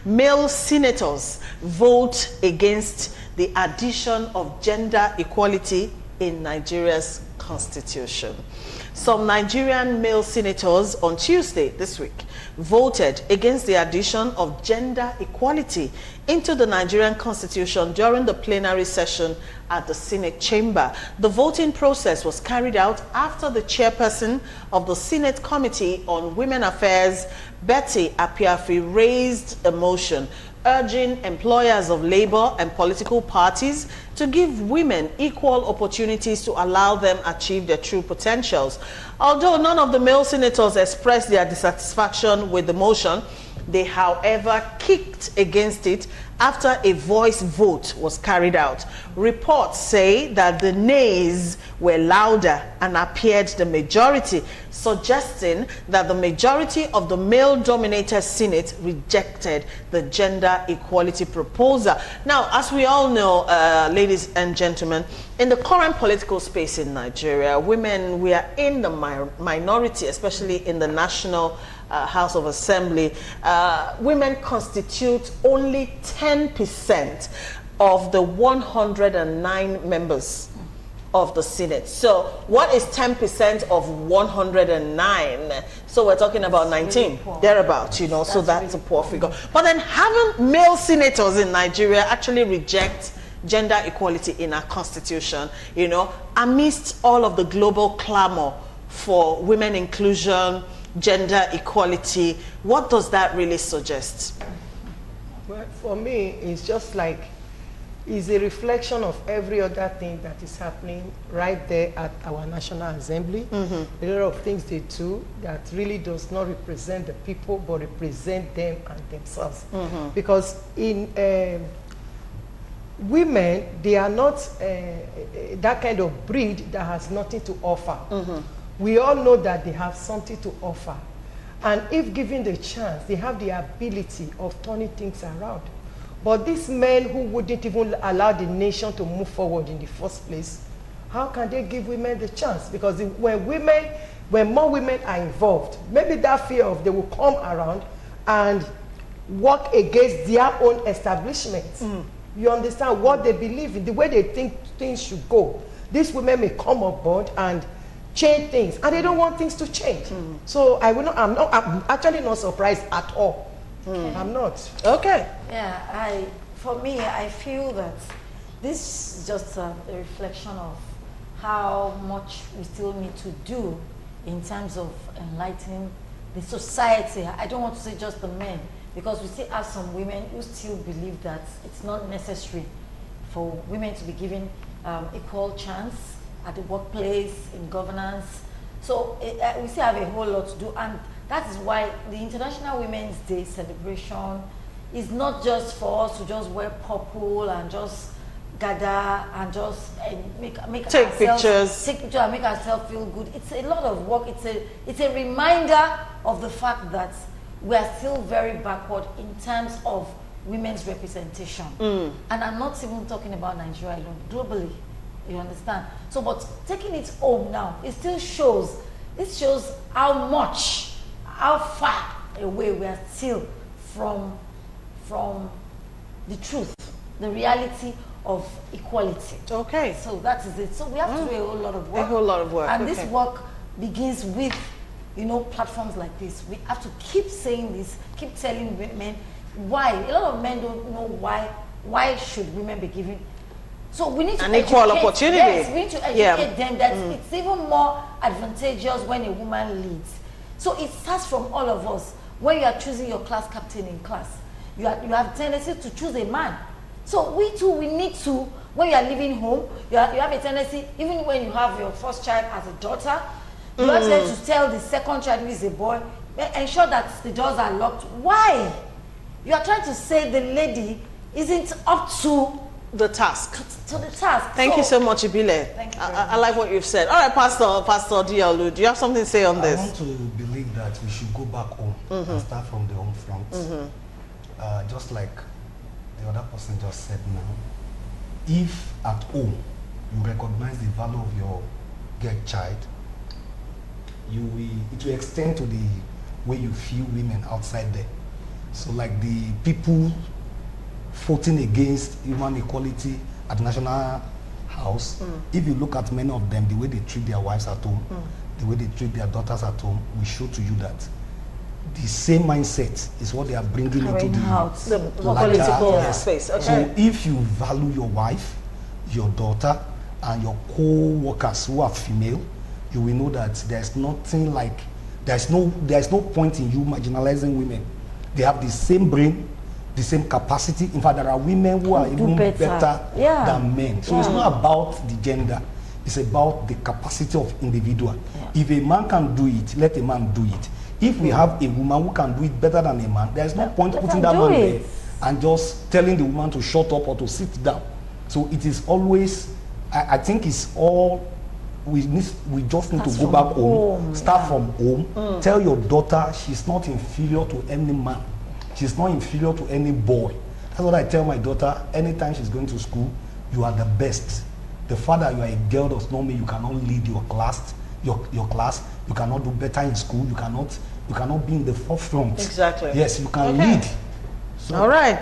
Male senators vote against the addition of gender equality in Nigeria's constitution. Some Nigerian male senators on Tuesday this week voted against the addition of gender equality into the Nigerian constitution during the plenary session at the Senate chamber. The voting process was carried out after the chairperson of the Senate Committee on Women Affairs, Betty Apiafi, raised a motion urging employers of labor and political parties to give women equal opportunities to allow them achieve their true potentials. Although none of the male senators expressed their dissatisfaction with the motion, they, however, kicked against it after a voice vote was carried out. Reports say that the nays were louder and appeared the majority, suggesting that the majority of the male-dominated Senate rejected the gender equality proposal. Now, as we all know, ladies and gentlemen, in the current political space in Nigeria, women, we are in the minority, especially in the National House of Assembly. Women constitute only 10% of the 109 members of the Senate. So what is 10% of 109? So we're talking about 19, thereabouts, you know, so that's a poor figure. But then having male senators in Nigeria actually reject gender equality in our constitution, you know, amidst all of the global clamor for women inclusion, gender equality, what does that really suggest? Well, for me, it's just like, it's a reflection of every other thing that is happening right there at our National Assembly. A lot of things they do that really does not represent the people, but represent them and themselves. Because in women, they are not that kind of breed that has nothing to offer. We all know that they have something to offer. And if given the chance, they have the ability of turning things around. But these men who wouldn't even allow the nation to move forward in the first place, how can they give women the chance? Because when more women are involved, maybe that fear of they will come around and work against their own establishments. You understand what they believe in, the way they think things should go. These women may come on board and change things, and they don't want things to change. So I'm actually not surprised at all. I'm not. Okay. Yeah, for me, I feel that this is just a reflection of how much we still need to do in terms of enlightening the society. I don't want to say just the men, because we still have some women who still believe that it's not necessary for women to be given equal chance at the workplace, in governance. So we still have a whole lot to do, and that is why the International Women's Day celebration is not just for us to just wear purple and just gather and just take pictures and make ourselves feel good. It's a lot of work. It's a reminder of the fact that we are still very backward in terms of women's representation. And I'm not even talking about Nigeria alone, globally. You understand? So, but taking it home now, it still shows. It shows how far away we are still from the truth, the reality of equality. Okay. So that is it. So we have to do a whole lot of work. A whole lot of work. And this work begins with, you know, platforms like this. We have to keep saying this, keep telling women why. A lot of men don't know why. Why should women be given? So we need to an equal opportunity. Yes, we need to educate them that it's even more advantageous when a woman leads. So it starts from all of us. When you are choosing your class captain in class, you have tendency to choose a man. So we too, we need to, when you are leaving home, you have a tendency, even when you have your first child as a daughter, you have to tell the second child who is a boy, ensure that the doors are locked. Why? You are trying to say the lady isn't up to the task. Thank you so much, Ibile. Thank you. I like what you've said. All right, Pastor Dialu, do you have something to say on this? I want to believe that we should go back home and start from the home front. Just like the other person just said now. If at home you recognize the value of your girl child, it will extend to the way you feel women outside there. So like the people voting against human equality at National House, if you look at many of them, the way they treat their wives at home, the way they treat their daughters at home, will show to you that the same mindset is what they are bringing into Carrying out The larger, political yes. space. Okay. So if you value your wife, your daughter, and your co-workers who are female, you will know that there's nothing like, there's no point in you marginalizing women. They have the same brain, the same capacity. In fact, there are women who are do even better. Yeah. than men. So it's not about the gender, it's about the capacity of individual. Yeah. If a man can do it, let a man do it. If we have a woman who can do it better than a man, there's no point Let putting her that do man it. there and just telling the woman to shut up or to sit down. So it is always, I think it's all, we just need Starts to go from back home, home, start from home, tell your daughter she's not inferior to any man. She's not inferior to any boy. That's what I tell my daughter anytime she's going to school. You are the best. The fact that you are a girl does not mean you cannot lead your class. Your class, you cannot do better in school. You cannot be in the forefront. Exactly. Yes, you can Okay. lead. So All right.